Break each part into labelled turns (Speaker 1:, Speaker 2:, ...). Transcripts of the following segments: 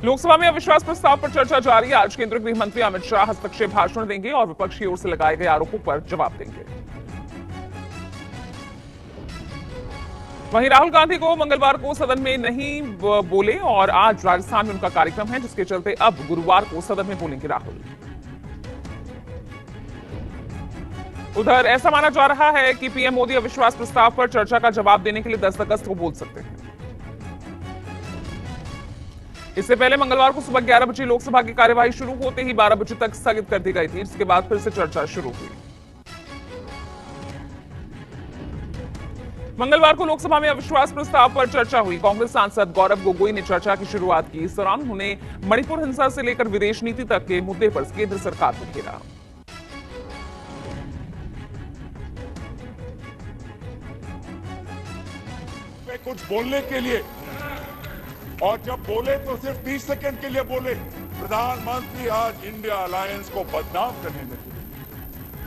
Speaker 1: लोकसभा में अविश्वास प्रस्ताव पर चर्चा जारी। आज केंद्रीय गृह मंत्री अमित शाह हस्तक्षेप भाषण देंगे और विपक्ष की ओर से लगाए गए आरोपों पर जवाब देंगे। वहीं राहुल गांधी को मंगलवार को सदन में नहीं बोले और आज राजस्थान में उनका कार्यक्रम है, जिसके चलते अब गुरुवार को सदन में बोलेंगे राहुल। उधर ऐसा माना जा रहा है कि पीएम मोदी अविश्वास प्रस्ताव पर चर्चा का जवाब देने के लिए 10 अगस्त को बोल सकते हैं। इससे पहले मंगलवार को सुबह 11 बजे लोकसभा की कार्यवाही शुरू होते ही 12 बजे तक स्थगित कर दी गई थी, जिसके बाद फिर से चर्चा शुरू हुई। मंगलवार को लोकसभा में अविश्वास प्रस्ताव पर चर्चा हुई। कांग्रेस सांसद गौरव गोगोई ने चर्चा की शुरुआत की। इस दौरान उन्होंने मणिपुर हिंसा से लेकर विदेश नीति तक के मुद्दे पर केंद्र सरकार को घेरा।
Speaker 2: कुछ बोलने के लिए, और जब बोले तो सिर्फ 30 सेकंड के लिए बोले। प्रधानमंत्री आज इंडिया अलायंस को बदनाम करने में तुले,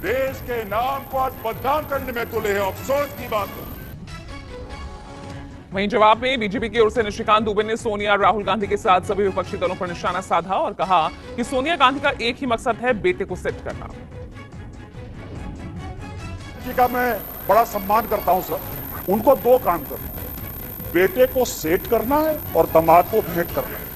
Speaker 2: देश के नाम को आज बदनाम करने में तुले हैं। अफसोस की बात है।
Speaker 1: वहीं जवाब में बीजेपी की ओर से निशिकांत दुबे ने सोनिया और राहुल गांधी के साथ सभी विपक्षी दलों पर निशाना साधा और कहा कि सोनिया गांधी का एक ही मकसद है, बेटे को सेट करना।
Speaker 2: जी का मैं बड़ा सम्मान करता हूं सर। उनको दो काम करना है, बेटे को सेट करना है और दामाद को भेंट करना है।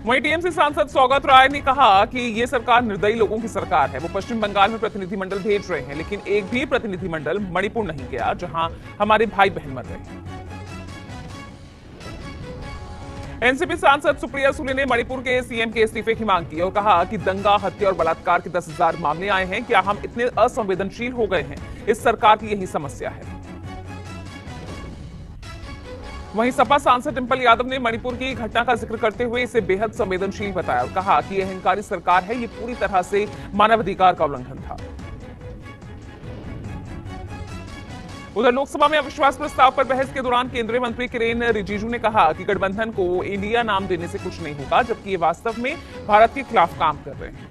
Speaker 1: वहीं टीएमसी सांसद सौगत राय ने कहा कि ये सरकार निर्दयी लोगों की सरकार है। वो पश्चिम बंगाल में प्रतिनिधिमंडल भेज रहे हैं, लेकिन एक भी प्रतिनिधिमंडल मणिपुर नहीं गया, जहां हमारे भाई बहन मर रहे हैं। एनसीपी सांसद सुप्रिया सुले ने मणिपुर के सीएम के इस्तीफे की मांग की और कहा कि दंगा, हत्या और बलात्कार के 10,000 मामले आए हैं। क्या हम इतने असंवेदनशील हो गए हैं? इस सरकार की यही समस्या है। वहीं सपा सांसद डिंपल यादव ने मणिपुर की घटना का जिक्र करते हुए इसे बेहद संवेदनशील बताया और कहा कि यह अहंकारी सरकार है, ये पूरी तरह से मानवाधिकार का उल्लंघन था। उधर लोकसभा में अविश्वास प्रस्ताव पर बहस के दौरान केंद्रीय मंत्री किरेन रिजिजू ने कहा कि गठबंधन को इंडिया नाम देने से कुछ नहीं होगा, जबकि ये वास्तव में भारत के खिलाफ काम कर रहे हैं।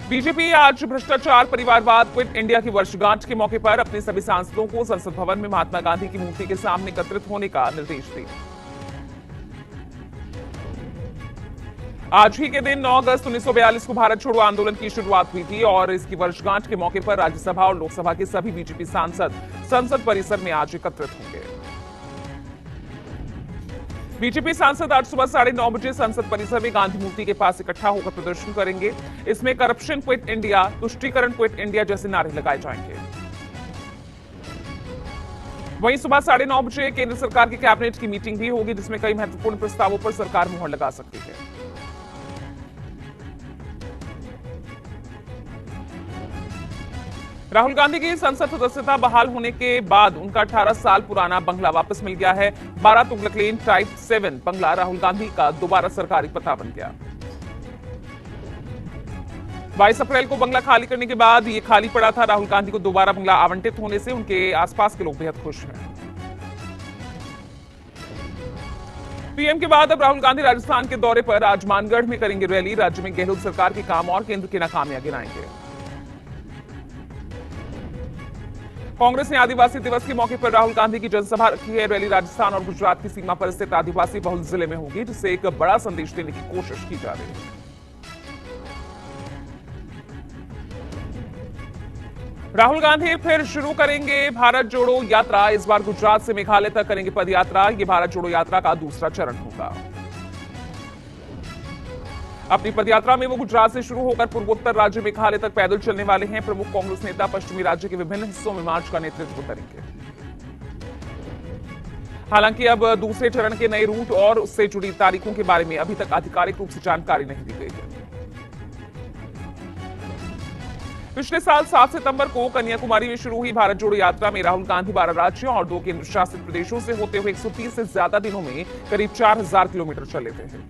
Speaker 1: बीजेपी आज भ्रष्टाचार, परिवारवाद, क्विट इंडिया की वर्षगांठ के मौके पर अपने सभी सांसदों को संसद भवन में महात्मा गांधी की मूर्ति के सामने एकत्रित होने का निर्देश दिया। आज ही के दिन 9 अगस्त 1942 को भारत छोड़ो आंदोलन की शुरुआत हुई थी और इसकी वर्षगांठ के मौके पर राज्यसभा और लोकसभा के सभी बीजेपी सांसद संसद परिसर में आज एकत्रित होंगे। बीजेपी सांसद आज सुबह 9:30 बजे संसद परिसर में गांधी मूर्ति के पास इकट्ठा होकर प्रदर्शन करेंगे। इसमें करप्शन क्विट इंडिया, तुष्टीकरण क्विट इंडिया जैसे नारे लगाए जाएंगे। वहीं सुबह 9:30 बजे केंद्र सरकार की कैबिनेट की मीटिंग भी होगी, जिसमें कई महत्वपूर्ण प्रस्तावों पर सरकार मुहर लगा सकती है। राहुल गांधी की संसद सदस्यता बहाल होने के बाद उनका 18 साल पुराना बंगला वापस मिल गया है। 12 तुगलक लेन टाइप 7 बंगला राहुल गांधी का दोबारा सरकारी पता बन गया। 22 अप्रैल को बंगला खाली करने के बाद ये खाली पड़ा था। राहुल गांधी को दोबारा बंगला आवंटित होने से उनके आसपास के लोग बेहद खुश हैं। पीएम के बाद अब राहुल गांधी राजस्थान के दौरे पर आज मानगढ़ में करेंगे रैली। राज्य में गहलोत सरकार के काम और केंद्र की नाकामियां गिनाएंगे। कांग्रेस ने आदिवासी दिवस के मौके पर राहुल गांधी की जनसभा रखी है। रैली राजस्थान और गुजरात की सीमा पर स्थित आदिवासी बहुल जिले में होगी, जिससे एक बड़ा संदेश देने की कोशिश की जा रही है। राहुल गांधी फिर शुरू करेंगे भारत जोड़ो यात्रा। इस बार गुजरात से मेघालय तक करेंगे पदयात्रा। ये भारत जोड़ो यात्रा का दूसरा चरण होगा। अपनी पदयात्रा में वो गुजरात से शुरू होकर पूर्वोत्तर राज्य मेघालय तक पैदल चलने वाले हैं। प्रमुख कांग्रेस नेता पश्चिमी राज्य के विभिन्न हिस्सों में मार्च का नेतृत्व करेंगे। हालांकि अब दूसरे चरण के नए रूट और उससे जुड़ी तारीखों के बारे में अभी तक आधिकारिक रूप से जानकारी नहीं दी गई है। पिछले साल 7 सितंबर को कन्याकुमारी में शुरू हुई भारत जोड़ो यात्रा में राहुल गांधी 12 राज्यों और 2 केंद्र शासित प्रदेशों से होते हुए 130 से ज्यादा दिनों में करीब 4000 किलोमीटर चल लेते हैं।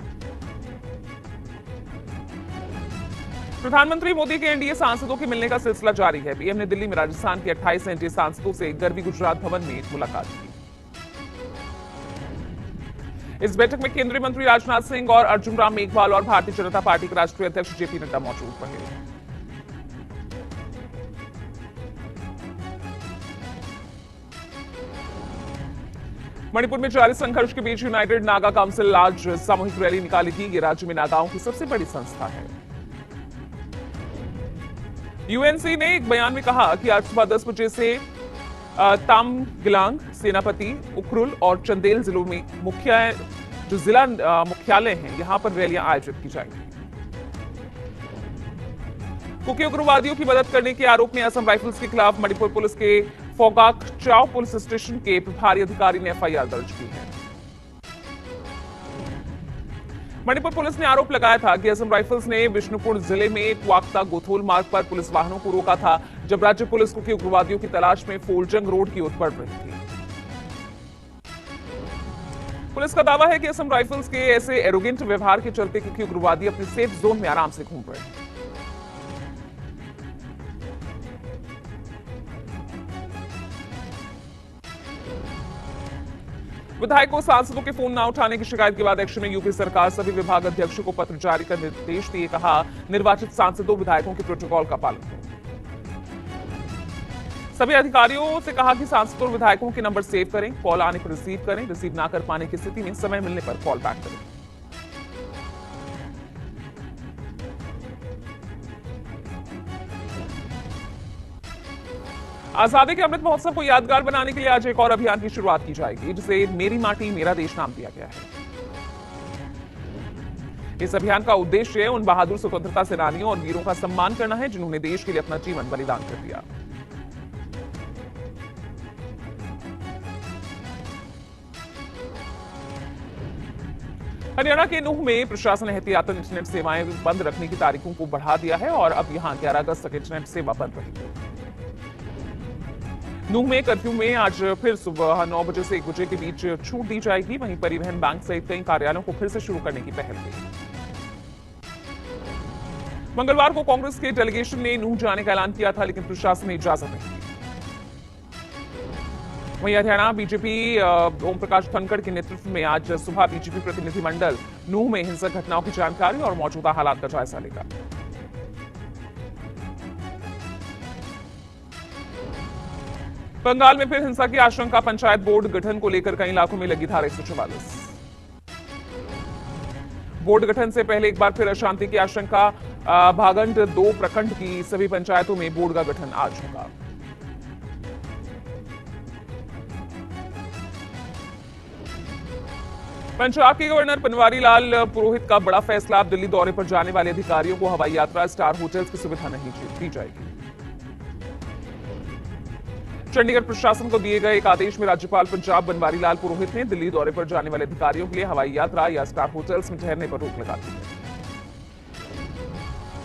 Speaker 1: प्रधानमंत्री मोदी के एनडीए सांसदों के मिलने का सिलसिला जारी है। पीएम ने दिल्ली में राजस्थान के 28 एनडीए सांसदों से गरवी गुजरात भवन में मुलाकात की। इस बैठक में केंद्रीय मंत्री राजनाथ सिंह और अर्जुन राम मेघवाल और भारतीय जनता पार्टी के राष्ट्रीय अध्यक्ष जेपी नड्डा मौजूद रहे। मणिपुर में जारी संघर्ष के बीच यूनाइटेड नागा काउंसिल आज सामूहिक रैली निकालेगी। ये राज्य में नागाओं की सबसे बड़ी संस्था है। यूएनसी ने एक बयान में कहा कि आज सुबह 10 बजे से तामगिलांग, सेनापति, उखरुल और चंदेल जिलों में जो जिला मुख्यालय हैं, यहां पर रैलियां आयोजित की जाएंगी। कुकी उग्रवादियों की मदद करने के आरोप में असम राइफल्स के खिलाफ मणिपुर पुलिस के फोगाक चाओ पुलिस स्टेशन के प्रभारी अधिकारी ने एफआईआर दर्ज की है। मणिपुर पुलिस ने आरोप लगाया था कि असम राइफल्स ने विष्णुपुर जिले में क्वाक्ता गोथोल मार्ग पर पुलिस वाहनों को रोका था, जब राज्य पुलिस कुकी उग्रवादियों की तलाश में फोलजंग रोड की ओर बढ़ रही थी। पुलिस का दावा है कि असम राइफल्स के ऐसे एरोगेंट व्यवहार के चलते कुकी उग्रवादी अपने सेफ जोन में आराम से घूम रहे हैं। विधायकों सांसदों के फोन न उठाने की शिकायत के बाद एक्शन में यूपी सरकार सभी विभाग अध्यक्षों को पत्र जारी कर निर्देश दिए। कहा, निर्वाचित सांसदों विधायकों के प्रोटोकॉल का पालन करें। सभी अधिकारियों से कहा कि सांसदों और विधायकों के नंबर सेव करें, कॉल आने पर रिसीव करें, रिसीव ना कर पाने की स्थिति में समय मिलने पर कॉल बैक करें। आजादी के अमृत महोत्सव को यादगार बनाने के लिए आज एक और अभियान की शुरुआत की जाएगी, जिसे मेरी माटी मेरा देश नाम दिया गया है। इस अभियान का उद्देश्य उन बहादुर स्वतंत्रता सेनानियों और वीरों का सम्मान करना है जिन्होंने देश के लिए अपना जीवन बलिदान कर दिया। हरियाणा के नूह में प्रशासन एहतियातन इंटरनेट सेवाएं बंद रखने की तारीखों को बढ़ा दिया है और अब यहां 11 अगस्त तक इंटरनेट सेवा बंद रहेगी। नूह में कर्फ्यू में आज फिर सुबह 9 बजे से 1 बजे के बीच छूट दी जाएगी। वहीं परिवहन बैंक सहित कई कार्यालयों को फिर से शुरू करने की पहल हुई। मंगलवार को कांग्रेस के डेलीगेशन ने नूह जाने का ऐलान किया था, लेकिन प्रशासन ने इजाजत नहीं दी। वहीं हरियाणा बीजेपी ओम प्रकाश धनखड़ के नेतृत्व में आज सुबह बीजेपी प्रतिनिधिमंडल नूह में हिंसक घटनाओं की जानकारी और मौजूदा हालात का जायजा लेगा। बंगाल में फिर हिंसा की आशंका, पंचायत बोर्ड गठन को लेकर कई इलाकों में लगी धारा 144। बोर्ड गठन से पहले एक बार फिर अशांति की आशंका, भागंड 2 प्रखंड की सभी पंचायतों में बोर्ड का गठन आज होगा। पंजाब के गवर्नर बनवारी लाल पुरोहित का बड़ा फैसला, दिल्ली दौरे पर जाने वाले अधिकारियों को हवाई यात्रा, स्टार होटल्स की सुविधा नहीं दी जाएगी। चंडीगढ़ प्रशासन को दिए गए एक आदेश में राज्यपाल पंजाब बनवारी लाल पुरोहित ने दिल्ली दौरे पर जाने वाले अधिकारियों के लिए हवाई यात्रा या स्टार होटल्स में ठहरने पर रोक लगा दी है।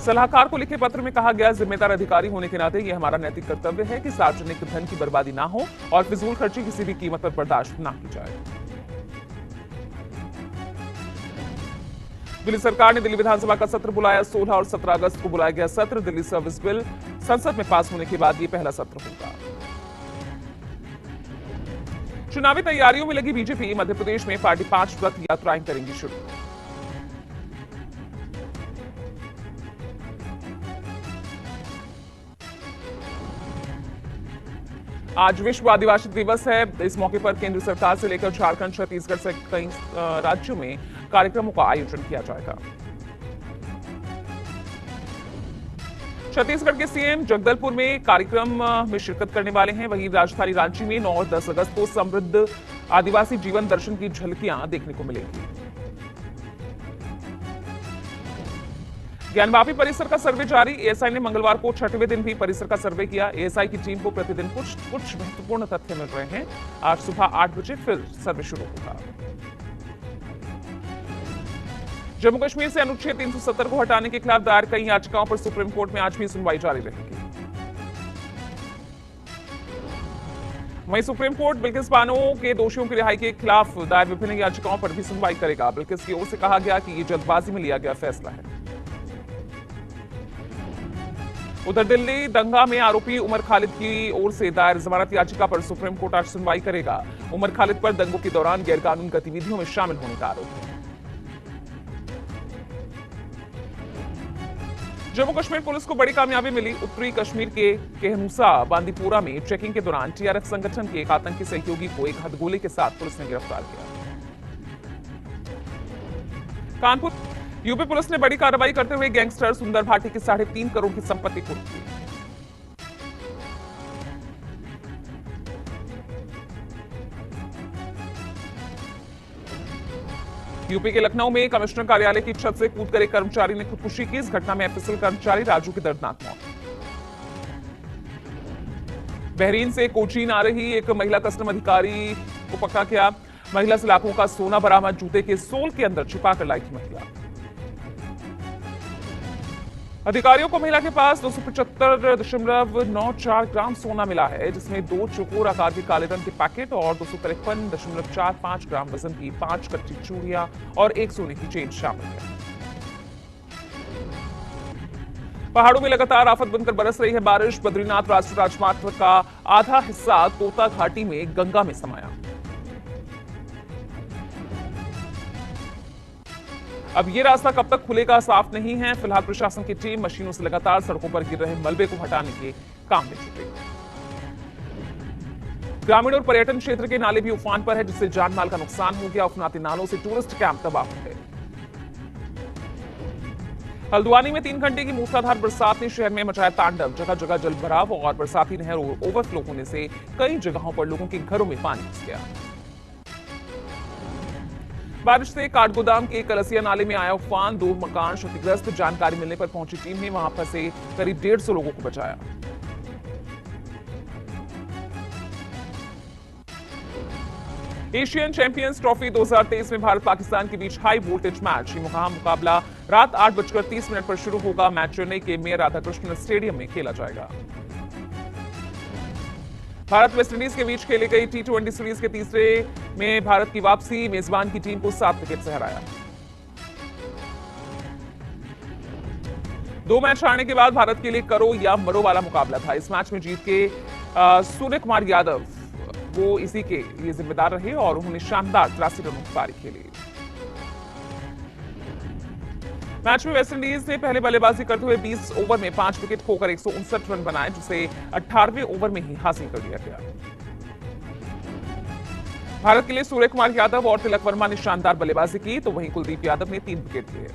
Speaker 1: सलाहकार को लिखे पत्र में कहा गया, जिम्मेदार अधिकारी होने के नाते यह हमारा नैतिक कर्तव्य है कि सार्वजनिक धन की बर्बादी ना हो और फिजूल खर्ची किसी भी कीमत पर बर्दाश्त न की जाए। दिल्ली सरकार ने दिल्ली विधानसभा का सत्र बुलाया। 16 और 17 अगस्त को बुलाया गया सत्र। दिल्ली सर्विस बिल संसद में पास होने के बाद यह पहला सत्र होगा। चुनावी तैयारियों में लगी बीजेपी, मध्य प्रदेश में पार्टी 5 रथ यात्राएं करेंगी शुरू। आज विश्व आदिवासी दिवस है। इस मौके पर केंद्र सरकार से लेकर झारखंड, छत्तीसगढ़ से कई राज्यों में कार्यक्रमों का आयोजन किया जाएगा। छत्तीसगढ़ के सीएम जगदलपुर में कार्यक्रम में शिरकत करने वाले हैं। वहीं राजधानी रांची में 9 और 10 अगस्त को समृद्ध आदिवासी जीवन दर्शन की झलकियां देखने को मिलेंगी। ज्ञानवापी परिसर का सर्वे जारी। एएसआई ने मंगलवार को 6वें दिन भी परिसर का सर्वे किया। एएसआई की टीम को प्रतिदिन कुछ महत्वपूर्ण तथ्य मिल रहे हैं। आज सुबह 8 बजे फिर सर्वे शुरू होगा। जम्मू कश्मीर से अनुच्छेद 370 को हटाने के खिलाफ दायर कई याचिकाओं पर सुप्रीम कोर्ट में आज भी सुनवाई जारी रहेगी। वहीं सुप्रीम कोर्ट बिल्किस बानो के दोषियों की रिहाई के खिलाफ दायर विभिन्न याचिकाओं पर भी सुनवाई करेगा। बिल्किस की ओर से कहा गया कि यह जल्दबाजी में लिया गया फैसला है। उधर दिल्ली दंगा में आरोपी उमर खालिद की ओर से दायर जमानत याचिका पर सुप्रीम कोर्ट आज सुनवाई करेगा। उमर खालिद पर दंगों के दौरान गैरकानूनी गतिविधियों में शामिल होने का आरोप है। जम्मू कश्मीर पुलिस को बड़ी कामयाबी मिली। उत्तरी कश्मीर के केहनुसा बांदीपोरा में चेकिंग के दौरान टीआरएफ संगठन के एक आतंकी सहयोगी को एक हथगोले के साथ पुलिस ने गिरफ्तार किया। कानपुर यूपी पुलिस ने बड़ी कार्रवाई करते हुए गैंगस्टर सुंदर भाटी की 3.5 करोड़ की संपत्ति कुर्क की। यूपी के लखनऊ में कमिश्नर कार्यालय की छत से कूदकर एक कर्मचारी ने खुदकुशी की। इस घटना में एफएसएल कर्मचारी राजू की दर्दनाक मौत। बहरीन से कोचीन आ रही एक महिला कस्टम अधिकारी को पकड़ा गया। महिला से लाखों का सोना बरामद। जूते के सोल के अंदर छिपाकर लाई थी महिला। अधिकारियों को महिला के पास 275.94 ग्राम सोना मिला है, जिसमें 2 चौकोर आकार के काले रंग के पैकेट और 253.45 ग्राम वजन की 5 कच्ची चूड़ियां और 1 सोने की चेन शामिल है। पहाड़ों में लगातार आफत बनकर बरस रही है बारिश। बद्रीनाथ राष्ट्रीय राजमार्ग का आधा हिस्सा तोता घाटी में गंगा में समाया। अब ये रास्ता कब तक खुलेगा साफ नहीं है। फिलहाल प्रशासन की टीम मशीनों से लगातार सड़कों पर गिर रहे मलबे को हटाने के काम में जुटी। ग्रामीण और पर्यटन क्षेत्र के नाले भी उफान पर है, जिससे जान माल का नुकसान हो गया। उफनाते नालों से टूरिस्ट कैंप तबाह हो गए। हल्द्वानी में 3 घंटे की मूसलाधार बरसात ने शहर में मचाया तांडव। जगह जगह जलभराव और बरसाती नहर ओवरफ्लो होने से कई जगहों पर लोगों के घरों में पानी घुस गया। बारिश से काठगोदाम के कलसिया नाले में आया उफान। 2 मकान क्षतिग्रस्त। जानकारी मिलने पर पहुंची टीम ने वहां फंसे करीब 150 लोगों को बचाया। एशियन चैंपियंस ट्रॉफी 2023 में भारत पाकिस्तान के बीच हाई वोल्टेज मैच। ये मुकाबला रात 8:30 पर शुरू होगा। मैच चेन्नई के मेयर राधाकृष्णन स्टेडियम में खेला जाएगा। भारत वेस्टइंडीज के बीच खेली गई T20 सीरीज के तीसरे में भारत की वापसी। मेजबान की टीम को 7 विकेट से हराया। 2 मैच हारने के बाद भारत के लिए करो या मरो वाला मुकाबला था। इस मैच में जीत के सूर्य कुमार यादव वो इसी के लिए जिम्मेदार रहे और उन्होंने शानदार 83 रनों की पारी खेली। मैच में वेस्टइंडीज ने पहले बल्लेबाजी करते हुए 20 ओवर में 5 विकेट खोकर 159 रन बनाए, जिसे 18वें ओवर में ही हासिल कर लिया गया। भारत के लिए सूर्य कुमार यादव और तिलक वर्मा ने शानदार बल्लेबाजी की, तो वहीं कुलदीप यादव ने 3 विकेट लिए।